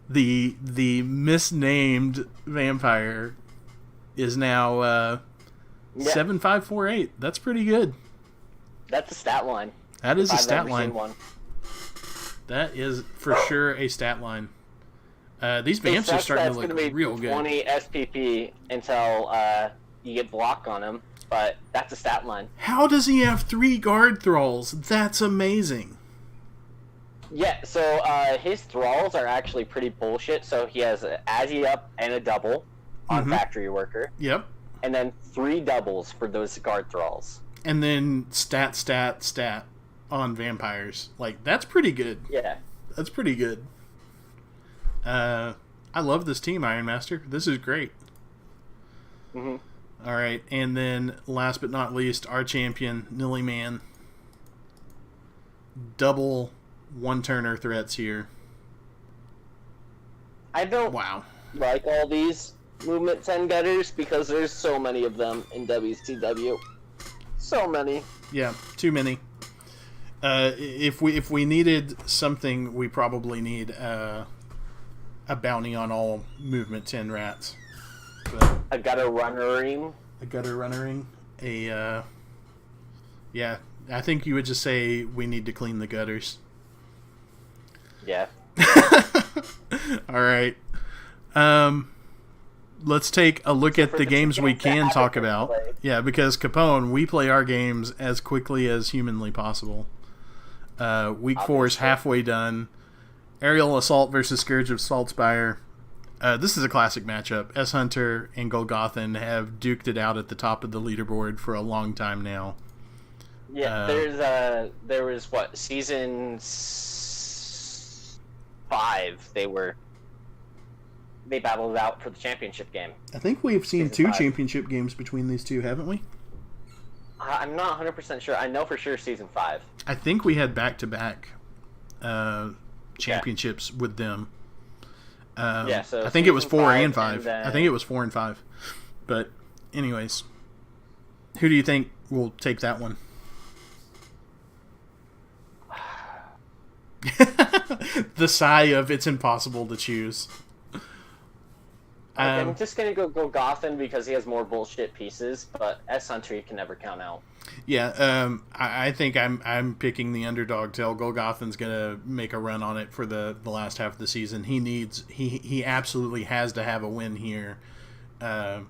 Speaker 1: the misnamed vampire, is now 7548. That's pretty good.
Speaker 2: That's a stat line.
Speaker 1: That is a stat
Speaker 2: I've
Speaker 1: line.
Speaker 2: ever seen one.
Speaker 1: That is for sure a stat line. These vamps are starting to look real good.
Speaker 2: 20 SPP until you get block on him, but that's a stat line.
Speaker 1: How does he have 3 guard thralls? That's amazing.
Speaker 2: Yeah, so his thralls are actually pretty bullshit. So he has an Agi up and a double on Factory Worker.
Speaker 1: Yep.
Speaker 2: And then 3 doubles for those guard thralls.
Speaker 1: And then stat on vampires. Like, that's pretty good.
Speaker 2: Yeah.
Speaker 1: That's pretty good. I love this team, Iron Master. This is great.
Speaker 2: Mm-hmm.
Speaker 1: All right, and then last but not least, our champion, Nilly Man. Double one-turner threats here.
Speaker 2: I don't like all these Movement 10 gutters because there's so many of them in WCW. So many.
Speaker 1: Yeah, too many. If we needed something, we probably need a bounty on all Movement 10 rats. But
Speaker 2: a gutter runnering.
Speaker 1: A gutter runnering. Yeah, I think you would just say we need to clean the gutters.
Speaker 2: Yeah.
Speaker 1: All right. Let's take a look at the games we can talk about. Yeah, because Capone, we play our games as quickly as humanly possible. Week 4 is halfway done. Aerial Assault versus Scourge of Saltspire. This is a classic matchup. S. Hunter and Golgothan have duked it out at the top of the leaderboard for a long time now.
Speaker 2: Yeah, there was season 5. They battled it out for the championship game.
Speaker 1: I think we've seen season 2 5. Championship games between these two, haven't we?
Speaker 2: I'm not 100% sure. I know for sure season 5.
Speaker 1: I think we had back-to-back championships with them. So I think it was 4 and 5. I think it was 4 and 5. But anyways, who do you think will take that one? The sigh of it's impossible to choose.
Speaker 2: I'm just gonna go Golgothan because he has more bullshit pieces, but S. Hunter you can never count out.
Speaker 1: Yeah, I think I'm picking the underdog till Golgothan's gonna make a run on it for the last half of the season. He absolutely has to have a win here to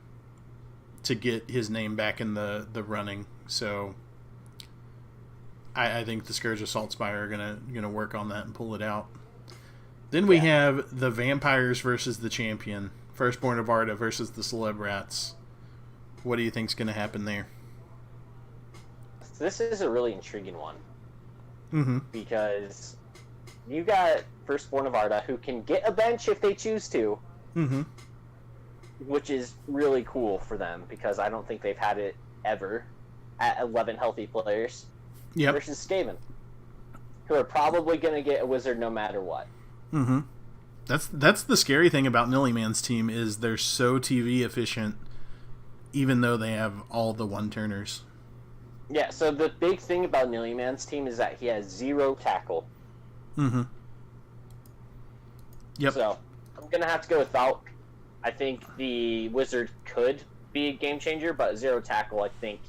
Speaker 1: get his name back in the running. So I think the Scourge of Saltspire are gonna work on that and pull it out. Then we have the Vampires versus the Champion. Firstborn of Arda versus the Celeb Rats. What do you think's going to happen there?
Speaker 2: This is a really intriguing one.
Speaker 1: Mm-hmm.
Speaker 2: Because you got Firstborn of Arda who can get a bench if they choose to.
Speaker 1: Mm-hmm.
Speaker 2: Which is really cool for them because I don't think they've had it ever at 11 healthy players.
Speaker 1: Yep.
Speaker 2: Versus Skaven, who are probably going to get a wizard no matter what.
Speaker 1: Mm-hmm. That's the scary thing about Nillyman's team is they're so TV efficient, even though they have all the one-turners.
Speaker 2: Yeah, so the big thing about Nillyman's team is that he has 0 tackle.
Speaker 1: Mm-hmm. Yep.
Speaker 2: So I'm going to have to go with Valk. I think the wizard could be a game changer, but 0 tackle, I think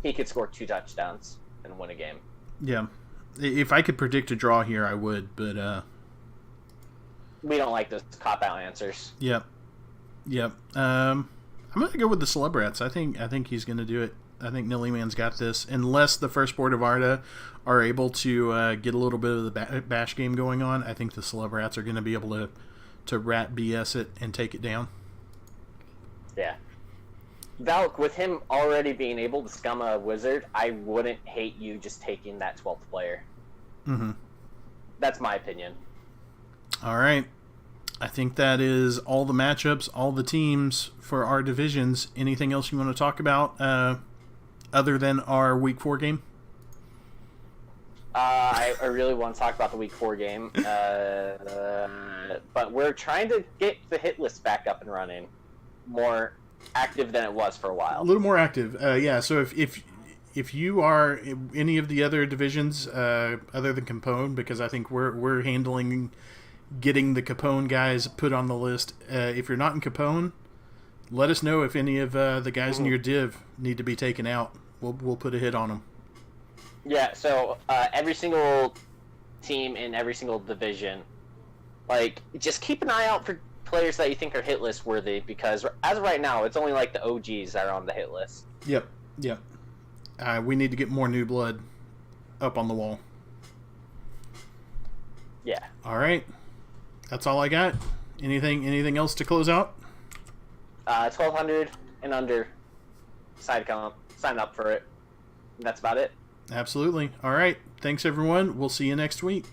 Speaker 2: he could score 2 touchdowns and win a game.
Speaker 1: Yeah. If I could predict a draw here, I would, but
Speaker 2: we don't like those cop-out answers.
Speaker 1: Yep. I'm going to go with the Celebrats. I think he's going to do it. I think Nillyman's got this. Unless the Firstborn of Arda are able to get a little bit of the bash game going on, I think the Celebrats are going to be able to rat BS it and take it down.
Speaker 2: Yeah. Valk, with him already being able to scum a wizard, I wouldn't hate you just taking that 12th player.
Speaker 1: Mm-hmm.
Speaker 2: That's my opinion.
Speaker 1: All right. I think that is all the matchups, all the teams for our divisions. Anything else you want to talk about other than our Week 4 game?
Speaker 2: I really want to talk about the Week 4 game. But we're trying to get the hit list back up and running. More active than it was for a while.
Speaker 1: A little more active. Yeah, so if if you are in any of the other divisions other than Capone, because I think we're handling getting the Capone guys put on the list. If you're not in Capone, let us know if any of the guys in your div need to be taken out. We'll put a hit on them.
Speaker 2: Yeah. So every single team in every single division, like, just keep an eye out for players that you think are hit list worthy, because as of right now, it's only like the OGs that are on the hit list.
Speaker 1: Yep. We need to get more new blood up on the wall.
Speaker 2: Yeah.
Speaker 1: All right. That's all I got. Anything else to close out?
Speaker 2: 1,200 and under side comp. Sign up for it. That's about it.
Speaker 1: Absolutely. All right. Thanks, everyone. We'll see you next week.